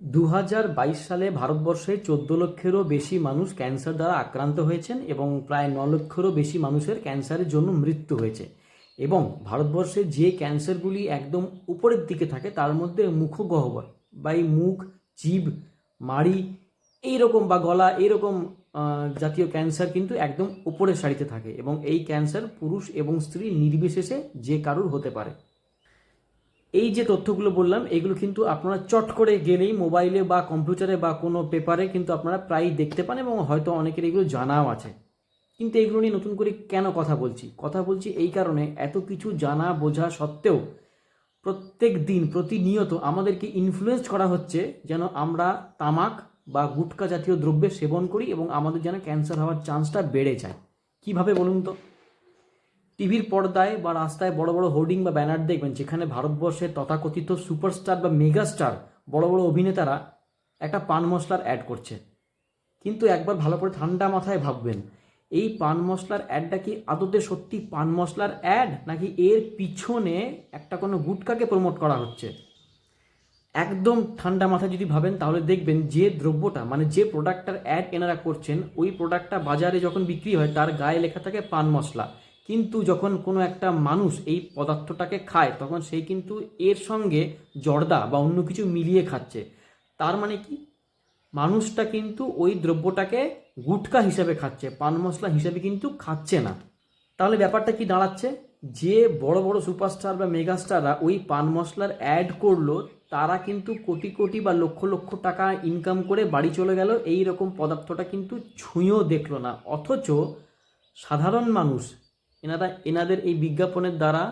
2022 সালে ভারতবর্ষে 14 লক্ষেরও বেশি মানুষ ক্যান্সার দ্বারা আক্রান্ত হয়েছেন এবং প্রায় 9 লক্ষেরও বেশি মানুষের ক্যান্সারের জন্য মৃত্যু হয়েছে। এবং ভারতবর্ষে যে ক্যান্সারগুলি একদম উপরের দিকে থাকে তার মধ্যে মুখগহ্বর বা এই মুখ, জিভ, মাড়ি এইরকম বা গলা এইরকম জাতীয় ক্যান্সার কিন্তু একদম উপরের সারিতে থাকে এবং এই ক্যান্সার পুরুষ এবং স্ত্রী নির্বিশেষে যে কারুর হতে পারে। এই যে তথ্যগুলো বললাম এগুলো কিন্তু আপনারা চট করে গেলেই মোবাইলে বা কম্পিউটারে বা কোনো পেপারে কিন্তু আপনারা প্রায়ই দেখতে পান এবং হয়তো অনেকের এগুলো জানাও আছে। কিন্তু এগুলো নিয়ে নতুন করে কেন কথা বলছি এই কারণে, এত কিছু জানা বোঝা সত্ত্বেও প্রত্যেক দিন প্রতিনিয়ত আমাদেরকে ইনফ্লুয়েন্স করা হচ্ছে যেন আমরা তামাক বা গুটখা জাতীয় দ্রব্যের সেবন করি এবং আমাদের যেন ক্যান্সার হওয়ার চান্সটা বেড়ে যায়। কিভাবে বলুন তো? টিভির পর্দায় বা রাস্তায় বড় বড় হোর্ডিং বা ব্যানার দেখবেন যেখানে ভারতবর্ষের তথাকথিত সুপারস্টার বা মেগাস্টার বড় বড় অভিনেতারা একটা পান মশলার অ্যাড করছে। কিন্তু একবার ভালো করে ঠান্ডা মাথায় ভাববেন, এই পান মশলার অ্যাডটা কি আদতে সত্যি পান মশলার অ্যাড, নাকি এর পিছনে একটা কোনো গুটখাকে প্রমোট করা হচ্ছে? একদম ঠান্ডা মাথায় যদি ভাবেন তাহলে দেখবেন যে দ্রব্যটা মানে যে প্রোডাক্টটার অ্যাড এনারা করছেন ওই প্রোডাক্টটা বাজারে যখন বিক্রি হয় তার গায়ে লেখা থাকে পান মশলা, কিন্তু যখন কোনো একটা মানুষ এই পদার্থটাকে খায় তখন সেই কিন্তু এর সঙ্গে জর্দা বা অন্য কিছু মিলিয়ে খাচ্ছে। তার মানে কি, মানুষটা কিন্তু ওই দ্রব্যটাকে গুটখা হিসেবে খাচ্ছে, পান মশলা হিসেবে কিন্তু খাচ্ছে না। তাহলে ব্যাপারটা কি দাঁড়াচ্ছে, যে বড় বড় সুপারস্টার বা মেগাস্টাররা ওই পান মশলার অ্যাড করলো তারা কিন্তু কোটি কোটি বা লক্ষ লক্ষ টাকা ইনকাম করে বাড়ি চলে গেল, এই রকম পদার্থটা কিন্তু ছুঁয়েও দেখলো না। অথচ সাধারণ মানুষ এনাদের এই বিজ্ঞাপনের দ্বারা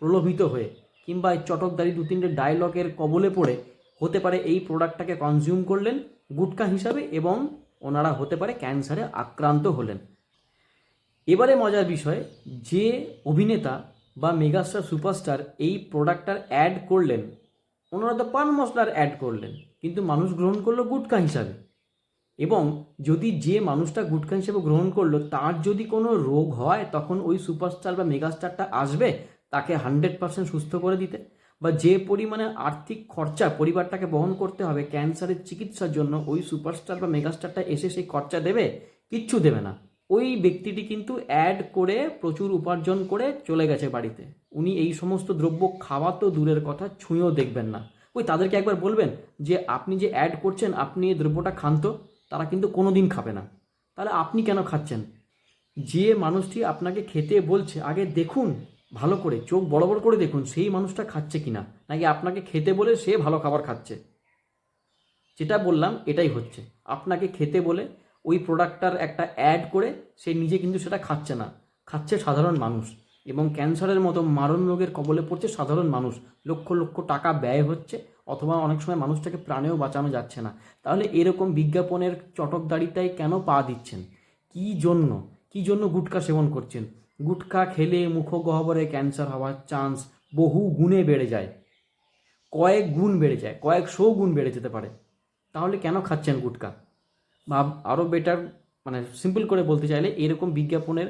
প্রলোভিত হয়ে কিংবা এই চটকদারি দু তিনটে ডায়লগের কবলে পড়ে হতে পারে এই প্রোডাক্টটাকে কনজিউম করলেন গুটখা হিসাবে এবং ওনারা হতে পারে ক্যান্সারে আক্রান্ত হলেন। এবারে মজার বিষয়, যে অভিনেতা বা মেগাস্টার সুপারস্টার এই প্রোডাক্টটার অ্যাড করলেন ওনারা তো পান মশলার অ্যাড করলেন, কিন্তু মানুষ গ্রহণ করলো গুটখা হিসাবে। এবং যদি যে মানুষটা গুটখা হিসেবে গ্রহণ করলো তার যদি কোনো রোগ হয় তখন ওই সুপারস্টার বা মেগাস্টারটা আসবে তাকে 100% সুস্থ করে দিতে? বা যে পরিমাণে আর্থিক খরচা পরিবারটাকে বহন করতে হবে ক্যান্সারের চিকিৎসার জন্য ওই সুপারস্টার বা মেগাস্টারটা এসে সেই খরচা দেবে? কিচ্ছু দেবে না। ওই ব্যক্তিটি কিন্তু অ্যাড করে প্রচুর উপার্জন করে চলে গেছে বাড়িতে। উনি এই সমস্ত দ্রব্য খাওয়া তো দূরের কথা, ছুঁয়েও দেখবেন না। ওই তাদেরকে একবার বলবেন যে আপনি যে অ্যাড করছেন আপনি এই দ্রব্যটা খান তো, তারা কিন্তু কোনো দিন খাবে না। তাহলে আপনি কেন খাচ্ছেন? যে মানুষটি আপনাকে খেতে বলছে আগে দেখুন, ভালো করে চোখ বড় বড় করে দেখুন সেই মানুষটা খাচ্ছে কিনা, নাকি আপনাকে খেতে বলে সে ভালো খাবার খাচ্ছে। যেটা বললাম এটাই হচ্ছে, আপনাকে খেতে বলে ওই প্রোডাক্টটার একটা অ্যাড করে সে নিজে কিন্তু সেটা খাচ্ছে না, খাচ্ছে সাধারণ মানুষ। এবং ক্যান্সারের মতো মারণ রোগের কবলে পড়ছে সাধারণ মানুষ, লক্ষ লক্ষ টাকা ব্যয় হচ্ছে, অথবা অনেক সময় মানুষটাকে প্রাণেও বাঁচানো যাচ্ছে না। তাহলে এরকম বিজ্ঞাপনের চটকদারিতায় কেন পা দিচ্ছেন? কী জন্য গুটখা সেবন করছেন? গুটখা খেলে মুখগহ্বরে ক্যান্সার হওয়ার চান্স বহু গুণে বেড়ে যায়, কয়েক গুণ বেড়ে যায়, কয়েকশো গুণ বেড়ে যেতে পারে। তাহলে কেন খাচ্ছেন গুটখা? বা আরও বেটার মানে সিম্পল করে বলতে চাইলে এরকম বিজ্ঞাপনের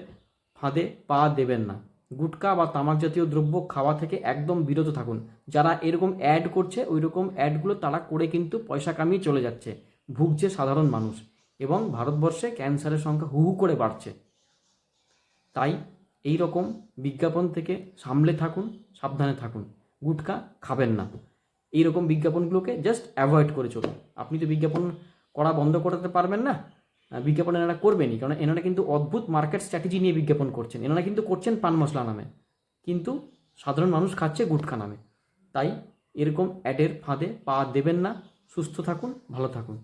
ফাঁদে পা দেবেন না। গুটখা বা তামাক জাতীয় দ্রব্য খাওয়া থেকে একদম বিরত থাকুন। যারা এরকম অ্যাড করছে ওই রকম অ্যাডগুলো তারা করে কিন্তু পয়সা কামিয়ে চলে যাচ্ছে, ভুগছে সাধারণ মানুষ এবং ভারতবর্ষে ক্যান্সারের সংখ্যা হু হু করে বাড়ছে। তাই এই রকম বিজ্ঞাপন থেকে সামলে থাকুন, সাবধানে থাকুন, গুটখা খাবেন না। এই রকম বিজ্ঞাপনগুলোকে জাস্ট অ্যাভয়েড করে চলুন। আপনি তো বিজ্ঞাপন করা বন্ধ করাতে পারবেন না, বিজ্ঞাপন এনারা করবেনই, কারণ এনারা কিন্তু অদ্ভুত মার্কেট স্ট্র্যাটেজি নিয়ে বিজ্ঞাপন করছেন। এনারা কিন্তু করছেন পান মশলা নামে, কিন্তু সাধারণ মানুষ খাচ্ছে গুটখা নামে। তাই এরকম অ্যাডের ফাঁদে পা দেবেন না। সুস্থ থাকুন, ভালো থাকুন।